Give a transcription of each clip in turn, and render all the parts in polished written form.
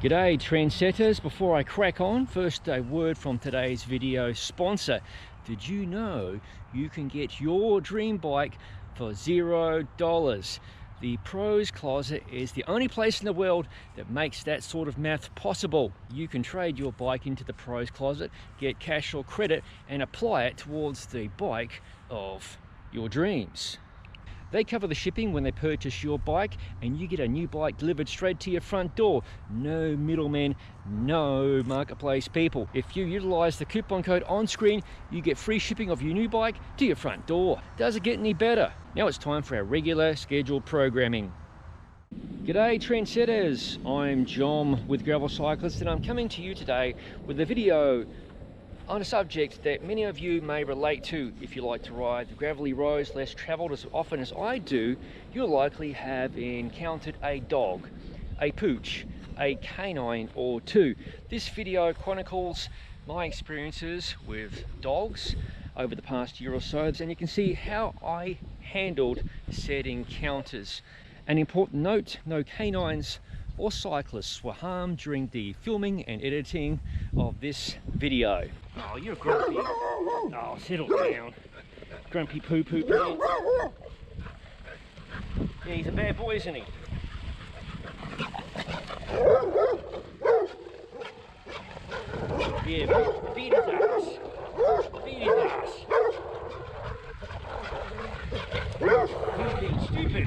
G'day trendsetters, before I crack on, first a word from today's video sponsor. Did you know you can get your dream bike for $0? The Pros Closet is the only place in the world that makes that sort of math possible. You can trade your bike into the Pros Closet, get cash or credit and apply it towards the bike of your dreams. They cover the shipping when they purchase your bike and you get a new bike delivered straight to your front door. No middlemen, no marketplace people. If you utilize the coupon code on screen, you get free shipping of your new bike to your front door. Does it get any better? Now it's time for our regular scheduled programming. G'day trendsetters, I'm John with Gravel Cyclists and I'm coming to you today with a video on a subject that many of you may relate to. If you like to ride the gravelly roads less travelled as often as I do, you'll likely have encountered a dog, a pooch, a canine or two. This video chronicles my experiences with dogs over the past year or so, and you can see how I handled said encounters. An important note, no canines or cyclists were harmed during the filming and editing of this video. Oh, you're grumpy. Oh, settle down. Grumpy poo-poo pants. Yeah, he's a bad boy, isn't he? Yeah, beat his ass. Beat his ass. He's being stupid.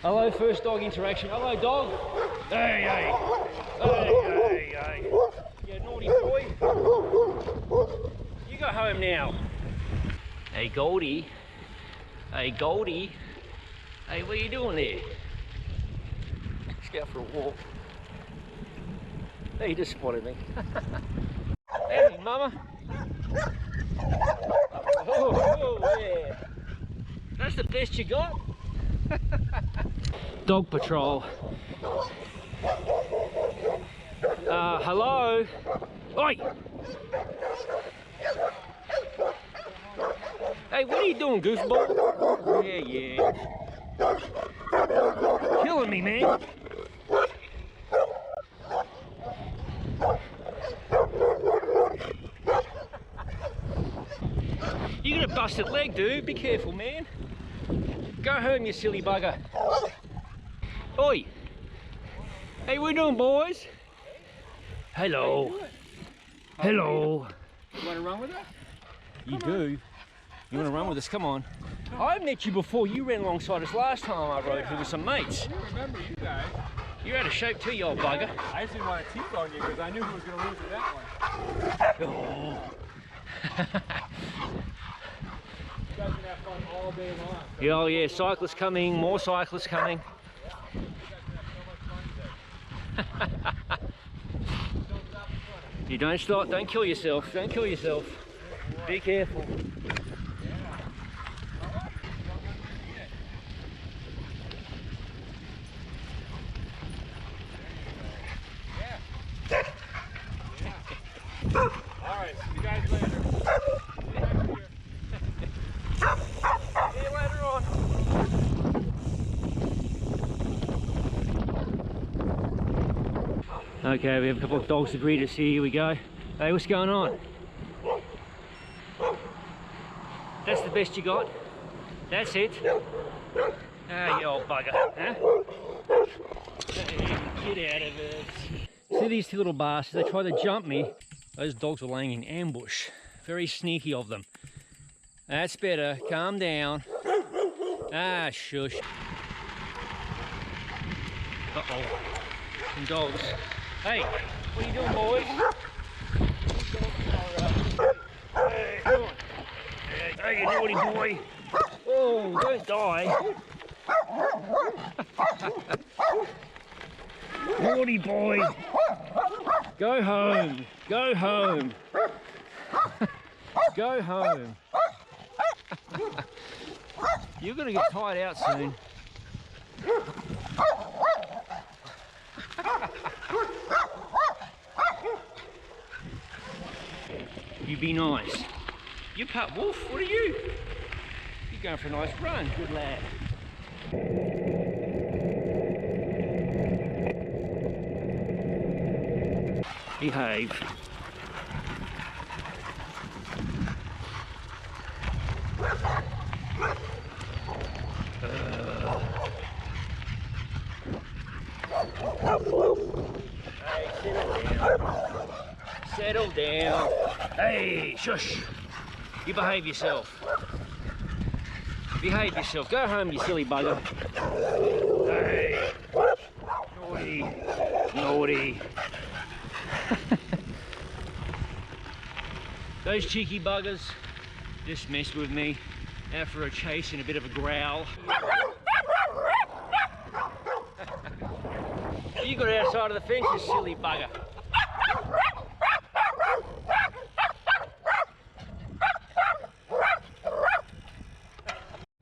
Hello, first dog interaction. Hello, dog. Hey, hey. Hey, hey, hey. You naughty boy. You go home now. Hey, Goldie. Hey, Goldie. Hey, what are you doing there? Let's go for a walk. Hey, you just spotted me. Hey, mama. Oh, yeah. That's the best you got? Dog patrol. Hello? Oi! Hey, what are you doing, goofball? Yeah. Killing me, man. You got a busted leg, dude. Be careful, man. Go home, you silly bugger. Oi! Hey, what are you doing, boys? Hello. Hello. You want to run with us? You do? You want to run with us? Come on. I met you before. You ran alongside us last time I rode here with some mates. I remember you guys. You're out of shape too, you old bugger. I just didn't want to T-bone you because I knew who was going to lose in that one. Oh. You guys can have fun all day long. So Yeah, oh yeah, cyclists coming, more cyclists coming. You don't stop, don't kill yourself, don't kill yourself. Be careful. Alright, see you guys later. See you later on. Okay, we have a couple of dogs to greet us here. Here we go. Hey, what's going on? That's the best you got? That's it? Ah, you old bugger, huh? Hey, get out of it. See these two little bastards, they tried to jump me. Those dogs were laying in ambush. Very sneaky of them. That's better, calm down. Ah, shush. Uh-oh, some dogs. Hey, what are you doing, boys? Hey, come on. Hey, you naughty boy. Oh, don't die. Naughty boy. Go home. Go home. Go home. You're going to get tired out soon. You be nice. You pup wolf, what are you? You're going for a nice run, good lad. Behave. Hey, settle down. Settle down. Hey, shush. You behave yourself. Behave yourself. Go home, you silly bugger. Hey. Naughty. Naughty. Those cheeky buggers just messed with me. Out for a chase and a bit of a growl. You got outside of the fence, you silly bugger.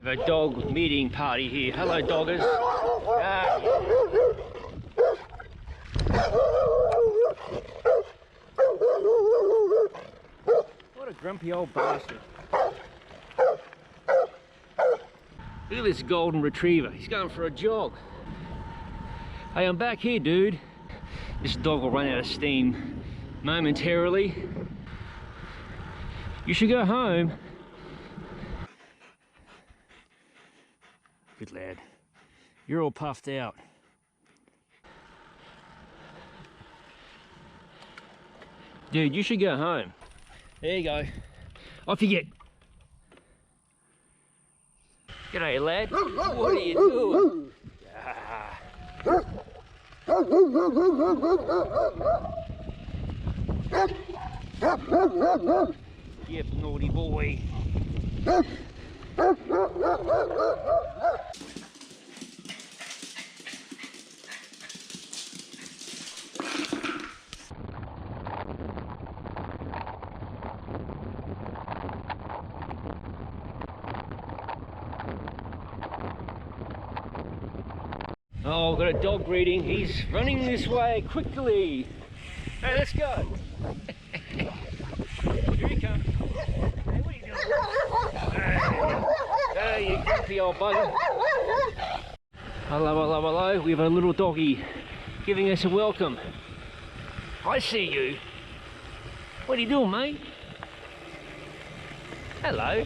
We have a dog meeting party here. Hello, doggers. Ah. What a grumpy old bastard. Look at this golden retriever. He's going for a jog. Hey, I'm back here, dude. This dog will run out of steam momentarily. You should go home. Good lad. You're all puffed out. Dude, you should go home. There you go. Off you get. G'day, lad. What are you doing? Yep, naughty boy. Oh, I've got a dog greeting. He's running this way quickly. Hey, let's go. Here he comes. Hey, what are you doing? Hey, you grumpy old bugger. Hello, hello, hello. We have a little doggy giving us a welcome. I see you. What are you doing, mate? Hello.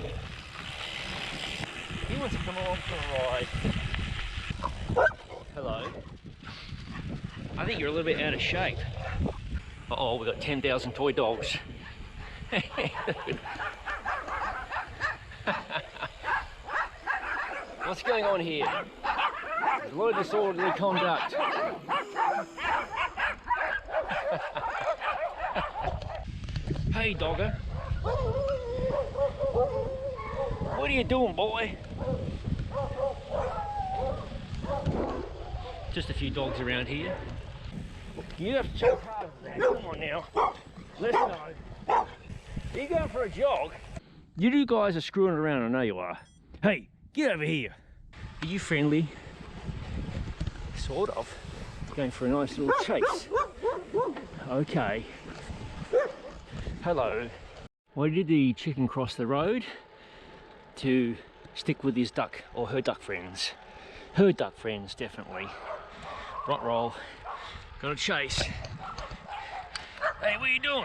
He wants to come along for a ride. Hello. I think you're a little bit out of shape. Uh-oh, we've got 10,000 toy dogs. What's going on here? There's a lot of disorderly conduct. Hey, dogger. What are you doing, boy? Just a few dogs around here. You have to chase harder than that. Come on now. Let's go. Are you going for a jog? You guys are screwing around, I know you are. Hey, get over here. Are you friendly? Sort of. Going for a nice little chase. Okay. Hello. Why did the chicken cross the road? To stick with his duck or her duck friends. Her duck friends, definitely. Right roll. Got a chase. Hey, what are you doing?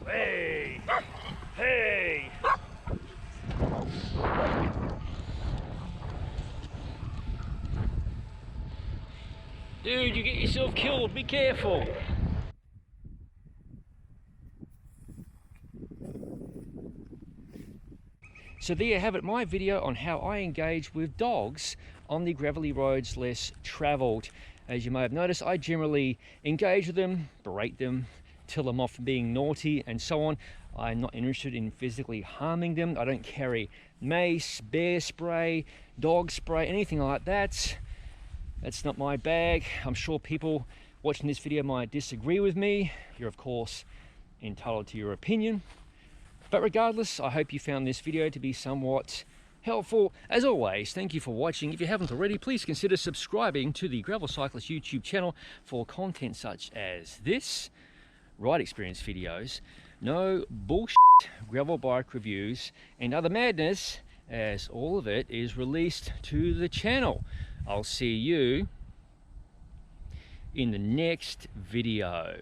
Hey, hey. Dude, you get yourself killed. Be careful. So there you have it, my video on how I engage with dogs on the gravelly roads less travelled. As you may have noticed, I generally engage with them, berate them, tell them off for being naughty and so on. I'm not interested in physically harming them. I don't carry mace, bear spray, dog spray, anything like that. That's not my bag. I'm sure people watching this video might disagree with me. You're of course entitled to your opinion. But regardless, I hope you found this video to be somewhat helpful. As always, thank you for watching. If you haven't already, please consider subscribing to the Gravel Cyclist YouTube channel for content such as this, ride experience videos, no bullshit gravel bike reviews and other madness, as all of it is released to the channel. I'll see you in the next video.